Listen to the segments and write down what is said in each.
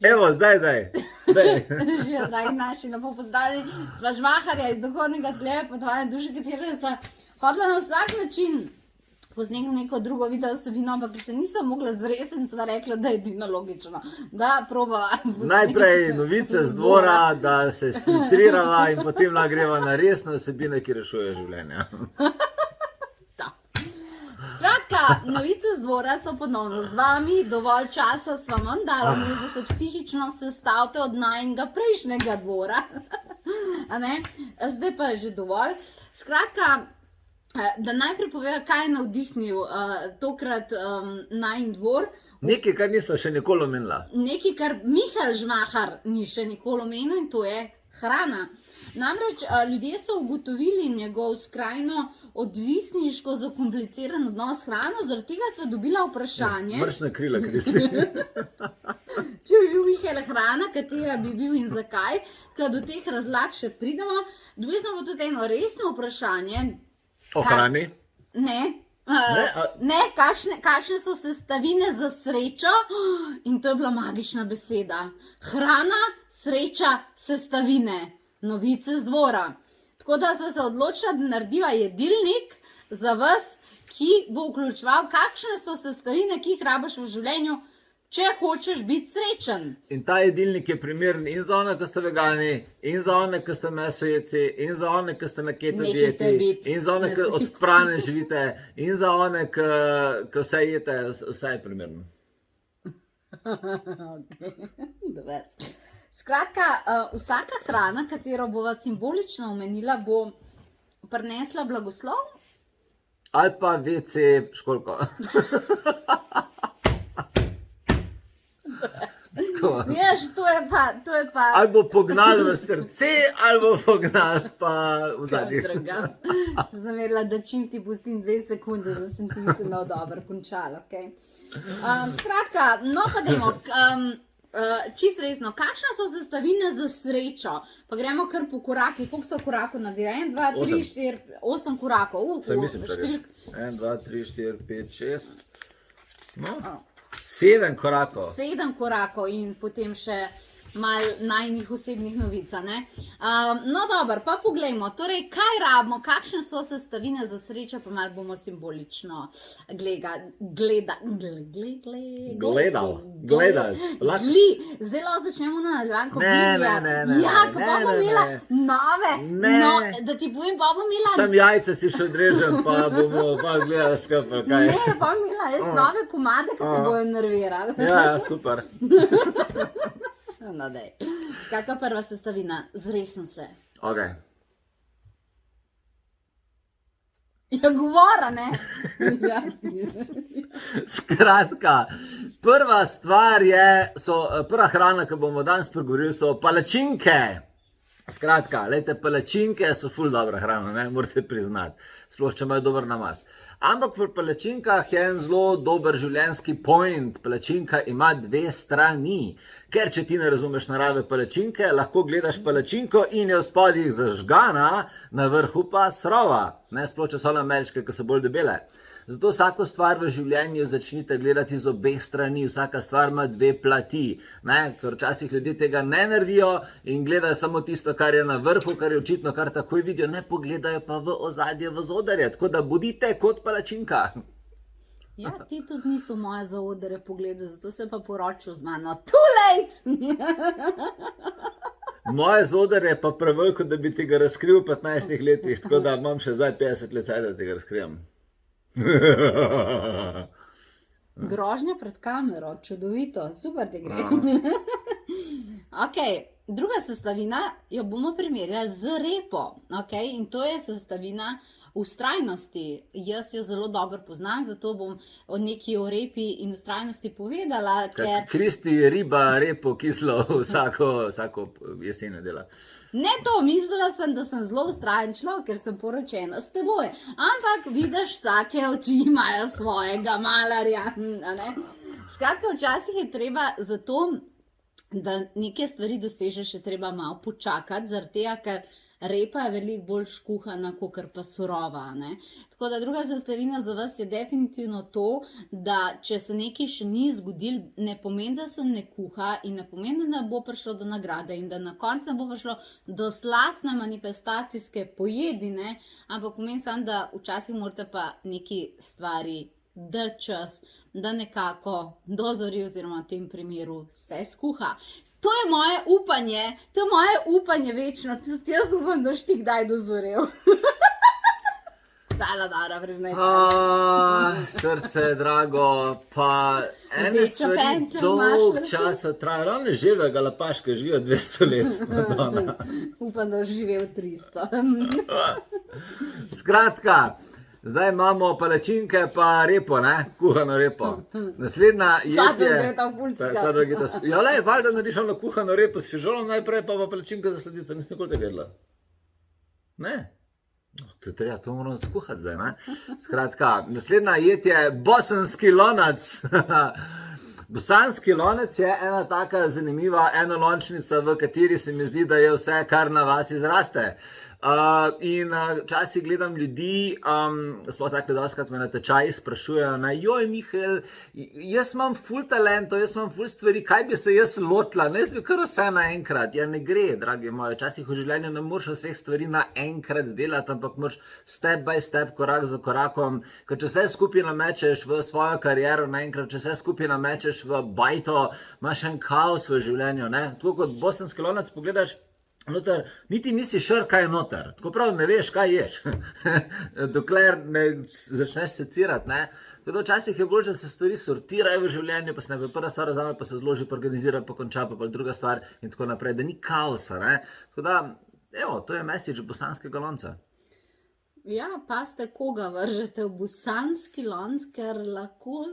Evo, zdaj. Že, dragi naši, lepo pozdravljeni. Sva žmaharja iz duhovnega tleva, potovanja duše, katere sva hodila na vsak način posneti neko drugo video vsebino, ampak se nisem mogla zresniti, sva rekla, da je edino logično, da probava posneti. Najprej novice z dvora, da se sfiltrirava in potem greva na resne vsebine, ki rešujejo življenja. Skratka, novice z dvora so ponovno z vami, dovolj časa sva vam dala, da se psihično sestavite od najnega prejšnjega dvora. Zdaj pa je že dovolj. Skratka, da najprej poveva, kaj je navdihnil tokrat najin dvor. Nekaj, kar nismo še nikoli omenila. Nekaj, kar Mihael Žmahar ni še nikoli omenil, in to je hrana. Namreč ljudje so ugotovili njegov skrajno odvisniško zakompliciran odnos s hrano, zaradi tega sva dobila vprašanje. Mršna krila, Kristi. Če bi bil Mihael hrana, katera bi bil in zakaj, ker do teh razlag še pridemo. Dobili smo pa tudi eno resno vprašanje. O hrani? Ne. Ne, kakšne so sestavine za srečo? In to je bila magična beseda. Hrana, sreča, sestavine. Novice z dvora. Tako da so se odločila, da narediva jedilnik za vas, ki bo vključeval, kakšne so sestavine, ki jih rabiš v življenju, če hočeš biti srečen. In ta jedilnik je primeren in za one, ki ste vegani, in za one, ki ste mesojeci, in za one, ki ste na keto dieti, in za one, ki od hrane živite, in za one, ki vse jete, vse je primerno. Skratka, vsaka hrana, katero bova simbolično omenila, bo prinesla blagoslov. Ali pa WC školjko. Veš, to je pa... Ali bo pognal v srce, ali bo pognal pa v zadnjih. Sem zamerila, da čim ti pustim 2 sekunde, da sem ti se dobro končala. Skratka, no pa dajmo... Čist resno, kakšne so sestavine za srečo? Pa gremo kar po korakih. Koliko so korakov naredili? 1, 2, 3, 4, 8 korakov. 1, 2, 3, 4, 5, 6. No, 7 korakov. 7 korakov in potem še malo najnih osebnih novica. No dobro, pa poglejmo. Torej, kaj rabimo, kakšne so sestavine za srečo, pa malo bomo simbolično gledali. Zdaj lahko začnemo na nadaljevanko Biblija. Ja, ko bomo imela nove, da ti povem, pa bomo imela... Sam jajce si še odrežem, pa bomo pa gledali skupaj, kaj. Ne, pa bomo imela res nove komade, ki te bojo nervirali. Ja, super. No, dej. Skratka, prva sestavina, zresem se. Ok. Ja, govora, ne? Skratka, prva stvar prva hrana, ki bomo danes pregovorili, so palačinke. Skratka, lejte, palačinke so ful dobra hrana, ne, morate priznati. Sploh, če imajo dober namaz. Ampak pri palačinkah je en zelo dober življenjski point. Palačinka ima 2 strani. Ker če ti ne razumeš narave palačinke, lahko gledaš palačinko in je v spodjih zažgana, na vrhu pa srova. Ne, sploh, če so ameriške, ki so bolj debele. Zato vsako stvar v življenju začnite gledati z obeh strani, vsaka stvar ima 2 plati, ker včasih ljudje tega ne naredijo in gledajo samo tisto, kar je na vrhu, kar je očitno, kar takoj vidijo, ne pogledajo pa v ozadje, v zaodrje, tako da bodite kot palačinka. Ja, ti tudi niso moje zaodrje pogledali, zato se pa poročil z mano. Too late! Moje zaodrje je pa preveliko, da bi ti ga razkril v 15 letih, tako da imam še zdaj 50 let, da ti ga razkrijem. Grožnja pred kamero, čudovito, super ti gre. Ok, druga sestavina jo bomo primerjali z repo. In to je sestavina vztrajnosti. Jaz jo zelo dobro poznam, zato bom o neki o repi in vztrajnosti povedala. Kristi riba repo kislo vsako jesen dela. Ne to, mislila sem, da sem zelo vztrajen človek, ker sem poročena s teboj. Ampak vidiš, vsake oči imajo svojega malarja. Skratka, včasih je treba za to, da neke stvari dosežeš, je treba malo počakati, zaradi tega, ker repa je veliko bolj škuhana, kot pa surova. Ne? Tako da druga sestavina za vas je definitivno to, da če se nekaj še ni zgodil, ne pomeni, da se ne kuha in ne pomeni, da ne bo prišlo do nagrade in da na koncu ne bo prišlo do slastne manifestacijske pojedine, ampak pomeni samo, da včasih morate pa neki stvari da čas, da nekako dozori oziroma v tem primeru se skuha. To je moje upanje večno, tudi jaz upam, da boš ti kdaj dozorel. Dala, Dara, priznaj. Srce je drago, pa ene Rdečo stvari pentljo imaš, dolg lepo. časa trajajo. Ravno živega lapaška živijo 200 let. Madonna. Upam, da boš živel 300. Skratka, zdaj imamo palačinke pa repo, ne? Kuhano repo. Naslednja jed je... Kadar gre ta pulska. Kadar gre ta... Ja, lej, valjda narediš ono kuhano repo s fižolom najprej, pa palačinke za sladico. Nisem nikoli tega jedla. Ne? To je treba, to moramo skuhati zdaj, ne? Skratka, naslednja jed je bosanski lonac. Bosanski lonec je ena taka zanimiva enolončnica, v kateri se mi zdi, da je vse, kar na vas izraste. In včasih gledam ljudi, sploh tako doskrat me na tečaji sprašujejo, joj, Mihael, jaz imam ful talentov, jaz imam ful stvari, kaj bi se jaz lotila, ne bi kar vse naenkrat. Ja, ne gre, dragi moji, včasih v življenju ne moreš vseh stvari naenkrat delati, ampak moraš step by step, korak za korakom, ker če vse skupaj namečeš v svojo kariero naenkrat, če vse skupaj namečeš v bajto, imaš en kaos v življenju, ne? Tako kot bosanski lonec pogledaš, noter, niti nisi šer, kaj je noter. Tako prav ne veš, kaj ješ. Dokler ne začneš secirati, ne. Tako da včasih je bolj, da se stvari sortirajo v življenju, pa se nekaj prva stvar vzame, pa se zloži, pa organizira, pa konča, pa druga stvar in tako naprej, da ni kaosa, ne. Tako da, evo, to je message bosanskega lonca. Ja, paste, koga vržete v bosanski lonc, ker lahko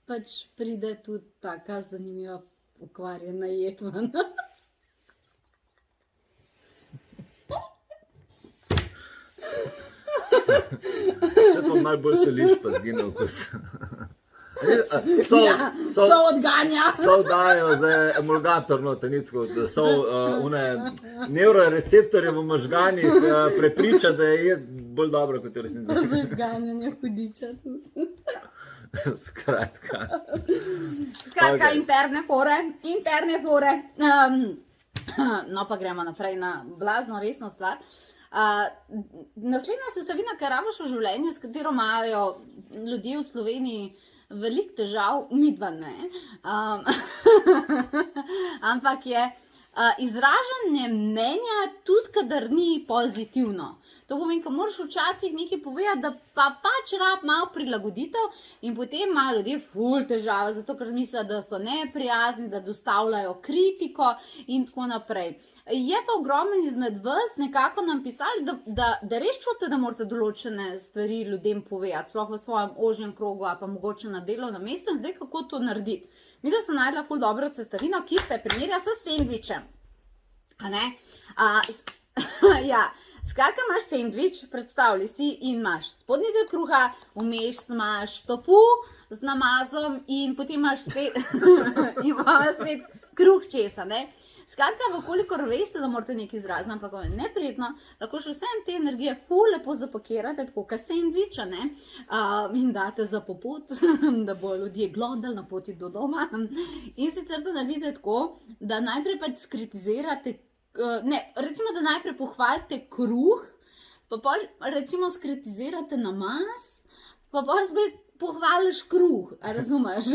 pač pride tudi taka zanimiva ukvarjena jed ven. Se pa malo bolj soliš, pa zgine okus. So odganja. Sol dajo za emulgator, no, te ni tako, da sol neuroreceptorje v možganih prepriča, da je bolj dobro, kot je resnici. Za odganjanje hudiča tudi. Skratka, interne fore. No, pa gremo naprej na blazno resno stvar. Naslednja sestavina, ki rabiš v življenju, s katero imajo ljudje v Sloveniji veliko težav, midva ne, ampak je izražanje mnenja tudi, kadar ni pozitivno. To pomeni, ko moraš včasih nekaj povedati, da pa pač rab malo prilagoditev in potem imajo ljudje ful težave, zato ker mislijo, da so neprijazni, da dostavljajo kritiko in tako naprej. Je pa ogromen izmed vas nekako nam pisali, da res čutite, da morate določene stvari ljudem povedati, sploh v svojem ožjem krogu ali pa mogoče na delovnem mestu in zdaj kako to narediti. Mi da sem najdla ful dobro sestavino, ki se primerja s sendvičem. A ne? Ja. Skratka, imaš sendvič, predstavljaj si, in imaš spodnji del kruha, vmes imaš tofu z namazom in potem imaš spet kruh česa, ne? Skratka, vkolikor veste, da morate nekaj izraziti, ampak je neprijetno, lahko še vse te energije ful lepo zapakirate, tako kot sendviča, ne? In date za popot, da bo ljudje glodali na poti do doma. In sicer to naredite tako, da najprej pač skritizirate, recimo, da najprej pohvalite kruh, pa pol recimo skritizirate namaz, pa pol spet pohvališ kruh, a razumeš?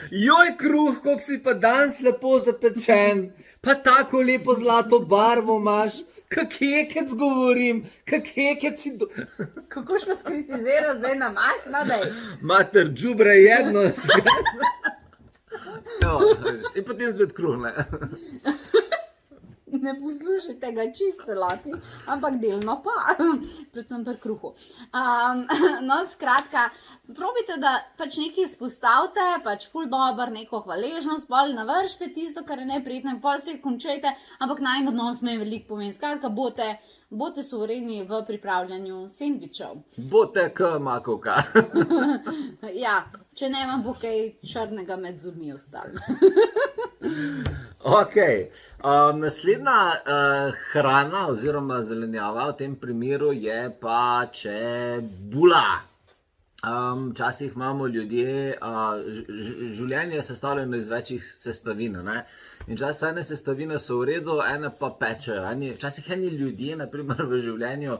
Joj, kruh, koliko si pa danes lepo zapečen, pa tako lepo zlato barvo imaš, kak kekec govorim, kak kekec si... Kako šlo skritizira zdaj namaz, nadej? Mater, džubre jedno. In potem spet kruh, ne? Ne poslušajte ga čist celoti, ampak delno pa, predvsem pri kruhu. No, skratka, probajte, da pač nekaj izpostavite, pač ful dober, neko hvaležnost, bolj navršite tisto, kar je neprijetno in pol spet končajte, ampak najin odnos me veliko pomeni. Skratka, bote suvereni v pripravljanju sendvičev. Bote k makovka. Ja, če ne vam bo kaj črnega med zubmi ostalo. Ok, naslednja hrana oziroma zelenjava v tem primeru je pa čebula. Včasih imamo ljudje, življenje je sestavljeno iz večjih sestavin, ne? In včasih ene sestavine so v redu, ene pa pečejo. Včasih eni ljudje, naprimer v življenju,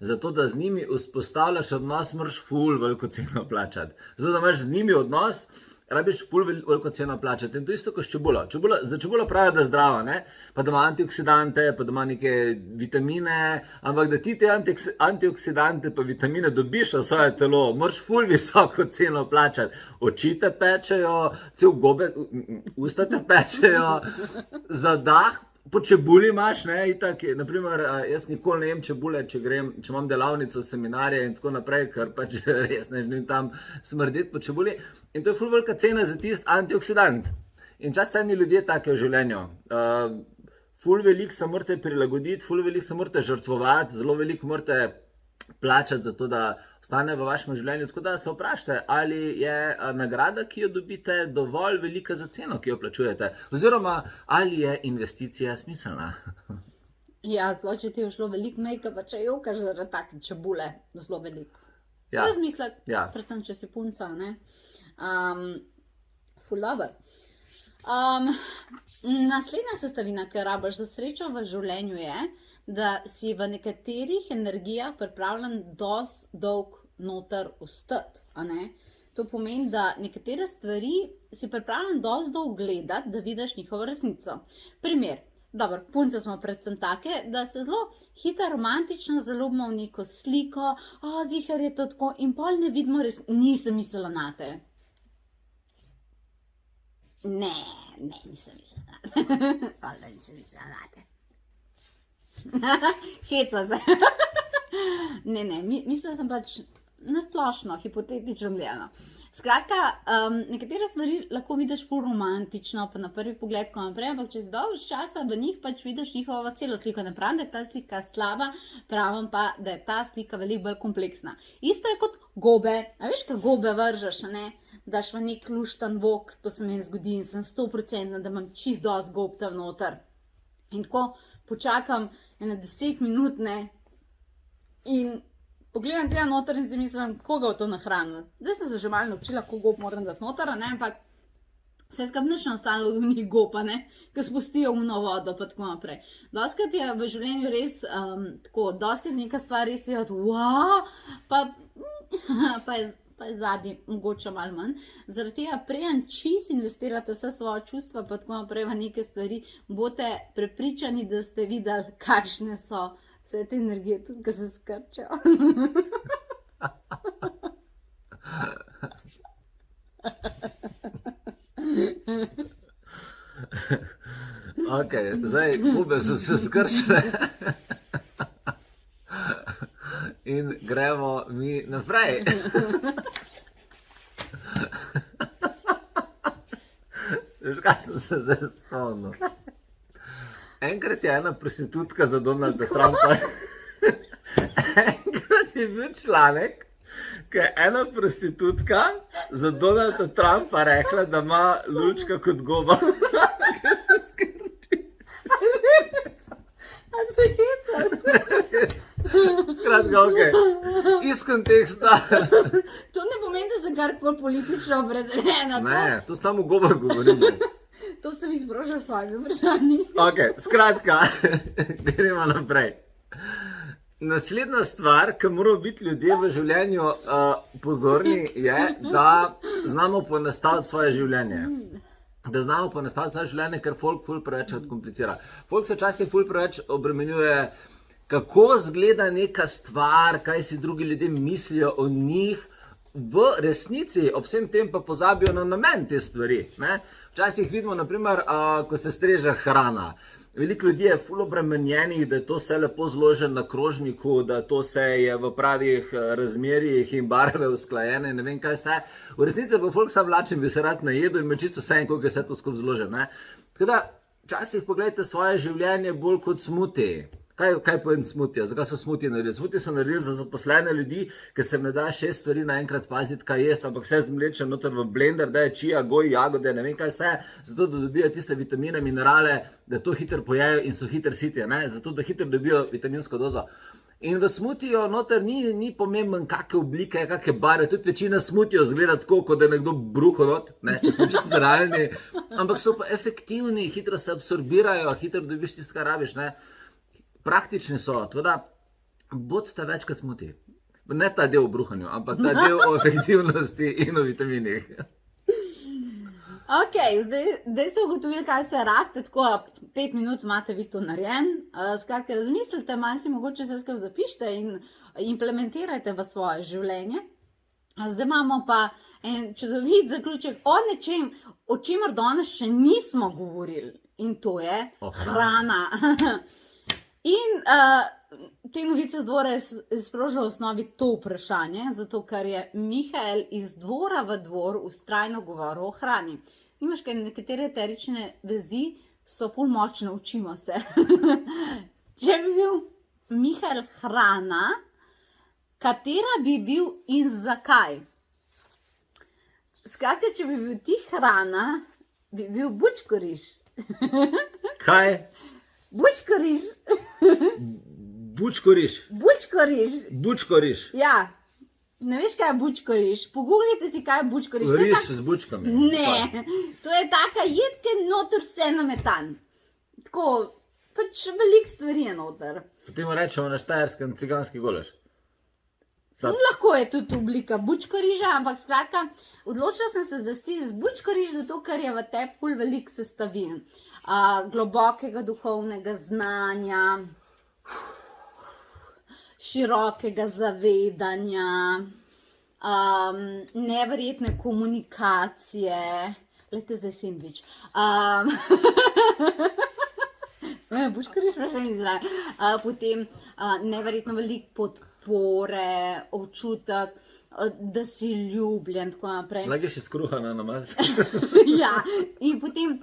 zato da z njimi vzpostavljaš odnos, moraš ful veliko ceno plačati. Zato da imaš z njimi odnos, rabiš ful veliko ceno plačati. In to isto kot s čebulo. Za čebulo pravijo, da je zdrava, ne? Pa da ima antioksidante, pa da ima neke vitamine, ampak da ti te antioksidante pa vitamine dobiš v svoje telo, moraš ful visoko ceno plačati. Oči te pečejo, cel gobe, usta te pečejo, za dah. Po čebuli imaš, ne, itak, naprimer, jaz nikoli ne jem čebule, če imam delavnico, seminarje in tako naprej, ker pač res ne želim tam smrdeti po čebuli. In to je ful velika cena za tisti antioksidant. In čas eni ljudje take v življenju. Ful veliko se morate prilagoditi, ful veliko se morate žrtvovati, zelo veliko morate plačati za to, da ostane v vašem življenju. Tako da se vprašajte, ali je nagrada, ki jo dobite, dovolj velika za ceno, ki jo plačujete. Oziroma, ali je investicija smiselna. Ja, zelo, če ti je šlo veliko make-upa, če jokaš zaradi take čebule, zelo veliko. Ja. Razmislek, Ja. predvsem, če si punca, ne. Ful dober. Naslednja sestavina, ki jo rabiš za srečo v življenju je, da si v nekaterih energijah pripravljen dosti dolg noter ostati, a ne? To pomeni, da nekatere stvari si pripravljen dosti dolg gledati, da vidiš njihovo resnico. Primer, dobro, punce smo predvsem take, da se zelo hitro romantično zaljubimo v neko sliko, ziher je to tako, in pol ne vidimo nisem mislila nate. Ne, nisem mislila nate. Pol nisem mislila nate. Heca se. Ne, mislila sem pač nasplošno, hipotetično gledano. Skratka, nekatere stvari lahko vidiš ful romantično, pa na prvi pogled ko naprej, ampak čez dolgo časa v njih pač vidiš njihovo celo sliko. Ne pravim, da je ta slika slaba, pravim pa, da je ta slika veliko bolj kompleksna. Isto je kot gobe. A veš, kaj gobe vržeš, ne? Daš v nek luštan vok, to se meni zgodi in sem 100%, da imam čist dosti gob tam noter. In tako počakam 10 minut, ne, in pogledam tega noter in si mislim, koga v to nahranil. Zdaj sem se že malo naučila, koliko gob moram dati noter, ne, ampak vse skap nič ne ostane od njih gopa, ne, ki spustijo v vodo, pa tako naprej. Dostikrat je v življenju res tako, dostikrat neka stvar res je od wow, pa je zadnji mogoče malo manj. Zaradi tega preden čist investirate vse svoje čustva, pa tako naprej v neke stvari, boste prepričani, da ste videli, kakšne so vse te energije, tudi ko se skrčajo. Ok, zdaj gube so se skrčile. In gremo mi naprej. Veš, kaj sem se zdaj spomnil? Enkrat je ena prostitutka za Donalda Trumpa. Enkrat je bil članek, ko je ena prostitutka za Donalda Trumpa rekla, da ima lučka kot goba. Kaj se skrči? A se hecaš? Skratka, ok. Iz konteksta. To ne pomeni, da sem karkoli politično opredeljena. Ne, to samo goba govorimo. To ste vi sprožili s svojimi vprašanji. Ok, skratka, gremo naprej. Naslednja stvar, ki morajo biti ljudje v življenju pozorni, je, da znamo poenostaviti svoje življenje. Da znamo poenostaviti svoje življenje, ker folk ful preveč odkomplicira. Folk se včasih ful preveč obremenjuje, kako izgleda neka stvar, kaj si drugi ljudje mislijo o njih. V resnici ob vsem tem pa pozabijo na namen te stvari. Ne? Včasih vidimo, naprimer, ko se streže hrana. Veliko ljudi je ful obremenjenih, da je to vse lepo zloženo na krožniku, da to vse je v pravih razmerjih in barve usklajene, ne vem kaj vse. V resnici pa folk sam vlačen, bi se rad najedel in me čisto vse, koliko je vse to skupaj zloženo. Tako da, včasih pogledajte svoje življenje bolj kot smuti. Kaj povem smutija? Zakaj so smutije naredili? Smutije so naredili za zaposlene ljudi, ki se ne da 6 stvari naenkrat paziti, kaj jesti, ampak vse zmleče noter v blender, da je čija, goji jagode, ne vem kaj vse, zato da dobijo tiste vitamine, minerale, da to hitro pojejo in so hitro siti, zato da hitro dobijo vitaminsko dozo. In v smutijo noter ni pomemben, kakšne oblike, kakšne barve, tudi večina smutijo zgleda tako, kot da je nekdo bruho not, če smo čisto realni, ampak so pa efektivni, hitro se absorbirajo, hitro dobiš tisto, kar rabiš, Praktični so, tako da bodite večkrat smuti. Ne ta del o bruhanju, ampak ta del o efektivnosti in o vitaminih. Ok, zdaj ste ugotovili, kaj se rabite, tako 5 minut imate vi to narejen. Skratka, razmislite, malo si mogoče vse skupaj zapišite in implementirajte v svoje življenje. Zdaj imamo pa en čudovit zaključek o nečem, o čemer danes še nismo govorili. In to je hrana. In te novice z dvora je sprožilo v osnovi to vprašanje, zato ker je Mihael iz dvora v dvor vztrajno govoril o hrani. Nimaš kaj, nekatere eterične vezi so ful močne, učimo se. Če bi bil Mihael hrana, katera bi bil in zakaj? Skratka, če bi bil ti hrana, bi bil bučkoriš. Kaj? Bučkoriš. Bučkoriš. Bučkoriš. Bučkoriš. Ja. Ne veš, kaj je bučkoriš? Pogooglite si, kaj je bučkoriš. Riž z bučkami. Ne. To je taka jed, ki je noter vse nametan. Tako, pač veliko stvari je noter. Potem rečemo na štajerskem ciganski golaž. Lahko je tudi oblika bučkoriža, ampak skratka, odločila sem se, da sti z bučkoriž, zato ker je v tebi ful veliko sestavin. Globokega duhovnega znanja, širokega zavedanja, neverjetne komunikacije. Lejte zdaj sendvič. Bučkoriž pa še ni zraven. Potem neverjetno veliko podpore, občutek, da si ljubljen, tako naprej. Lahko je še skruhana namaz. Ja, in potem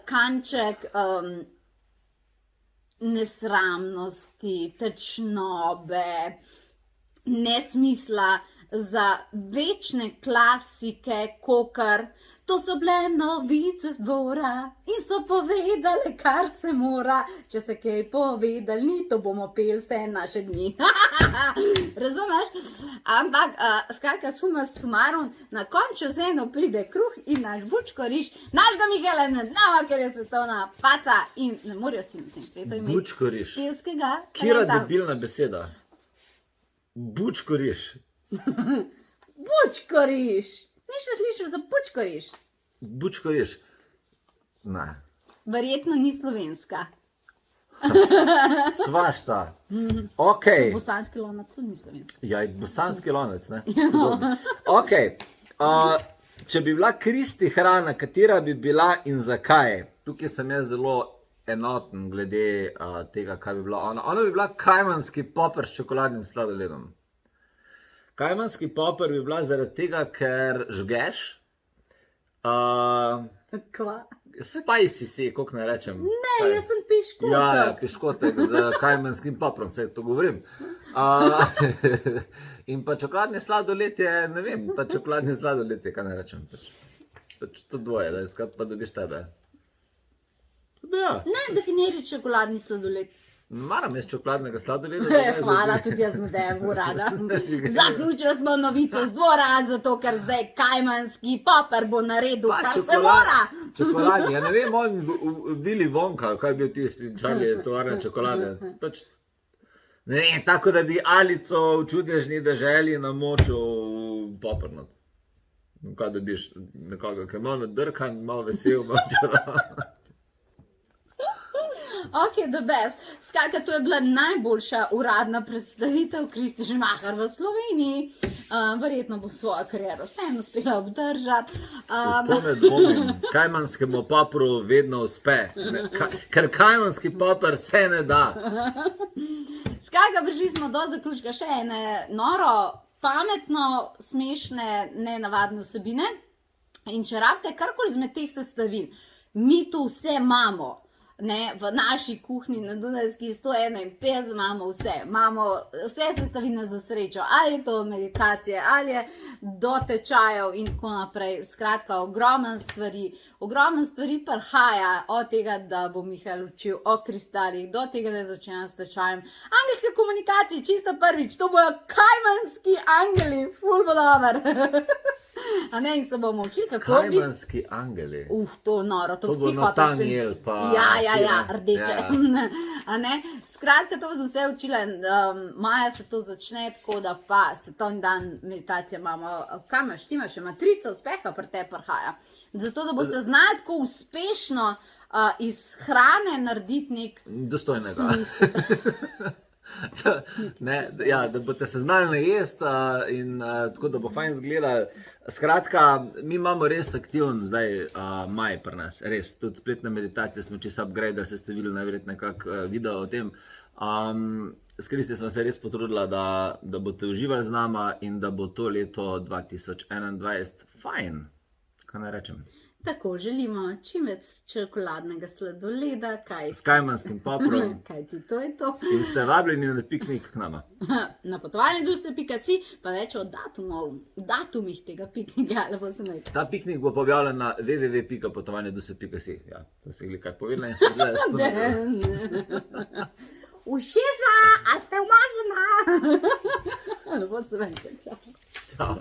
kanček nesramnosti, tečnobe, nesmisla, za večne klasike, kokar to so bile novice z dvora in so povedali, kar se mora. Če se kaj povedali, ni, to bomo peli vse naše dni. Razumeš? Ampak, skratka, suma sumarum, na koncu vseeno pride kruh in naš bučkoriž, našega Mihaela ne znamo, ker je svetovna paca in ne morajo si na tem svetu imeti Bučkoriž. pilskega Kira kreta. debilna beseda. Bučkoriž. Bučkoriž. Niš še slišal za bučkoriž? Bučkoriž. Ne. Verjetno ni slovenska. Svašta. Ok. Bosanski lonec tudi ni slovenska. Ja, bosanski lonec, ne? Ok. Če bi bila Kristi hrana, katera bi bila in zakaj? Tukaj sem jaz zelo enoten glede tega, kaj bi bila ona. Ona bi bila kajmanski poper s čokoladnim sladoledom. Kajmanski poper bi bila zaradi tega, ker žgeš. Kva? Spicy si, kako ne rečem. Ne, jaz sem piškotek. Ja, piškotek z kajmanskim poprom, vse to govorim. In pa čokoladni sladoled je, ne vem, pa čokoladni sladoled je, kaj ne rečem. Pač to dvoje, da je skratka pa dobiš tebe. Ja. Ne, definiri čokoladni sladoled. Maram jaz čokoladnega sladoleda. Hvala, tudi jaz ne dajem urada. Zaključili smo novice z dvora, zato ker zdaj kajmanski poper bo naredil, kar se mora. Čokoladni, ja ne vem, on Willy Wonka, kaj je bil tisti Charlie tovarna čokolade. Pač, ne vem, tako da bi Alico v čudežni deželi namočil popernot. Kaj dobiš nekoga, ki je malo nadrkan, malo vesel, malo čaravan. Ok, the best. Skratka, to je bila najboljša uradna predstavitev Kristi Žmahar v Sloveniji. Verjetno bo svojo kariero vseeno uspela obdržati. To ne dvomim. Kajmanskemu popru vedno uspe. Ker kajmanski popr se ne da. Skratka, prišli smo do zaključka še ene noro, pametno, smešne, nenavadne vsebine. In če rabite karkoli izmed teh sestavin, mi to vse imamo. Ne, v naši kuhinji na Dunajski 151 imamo vse. Imamo vse sestavine za srečo, ali je to meditacije, ali je do tečajev in tako naprej. Skratka, ogromno stvari prihaja od tega, da bo Mihael učil o kristalih, do tega, da začnejo s tečajem. Angelske komunikacije, čisto prvič, to bojo kajmanski angeli, ful bo dober. A ne, in se bomo učili, kako biti. Kajmanski angeli. To noro, to To bo vsi hočejo. Natanjel pa... Ja, rdeče. Ja. A ne? Skratka, to sem vse učila. Maja se to začne, tako da pa svetovni dan meditacije imamo. Kaj imaš? Ti imaš še matrico uspeha, pri te prihaja. Zato, da boste znali tako uspešno iz hrane narediti nek Dostojnega. smisel. Da boste se znali najesti in tako, da bo fajn zgledal. Skratka, mi imamo res aktiven zdaj maj pri nas, res. Tudi spletne meditacije smo čisto upgrade, se ste videli najverjetneje kak video o tem. S Kristi smo se res potrudila, da boste uživali z nama in da bo to leto 2021 fajn. Kaj naj rečem? Tako, želimo čim več čokoladnega sladoleda, S kajmanskim poprom. kaj ti to je to. In ste vabljeni na piknik k nama. Na potovanje.si pa več o datumih tega piknika. Lepo sem rekel. Ta piknik bo objavljen na www.potovanje.si. Ja, to si gli kaj povedala in se zdaj spomnila. Ušesa, a ste umazana? Lepo sem rekel, čau. Čau.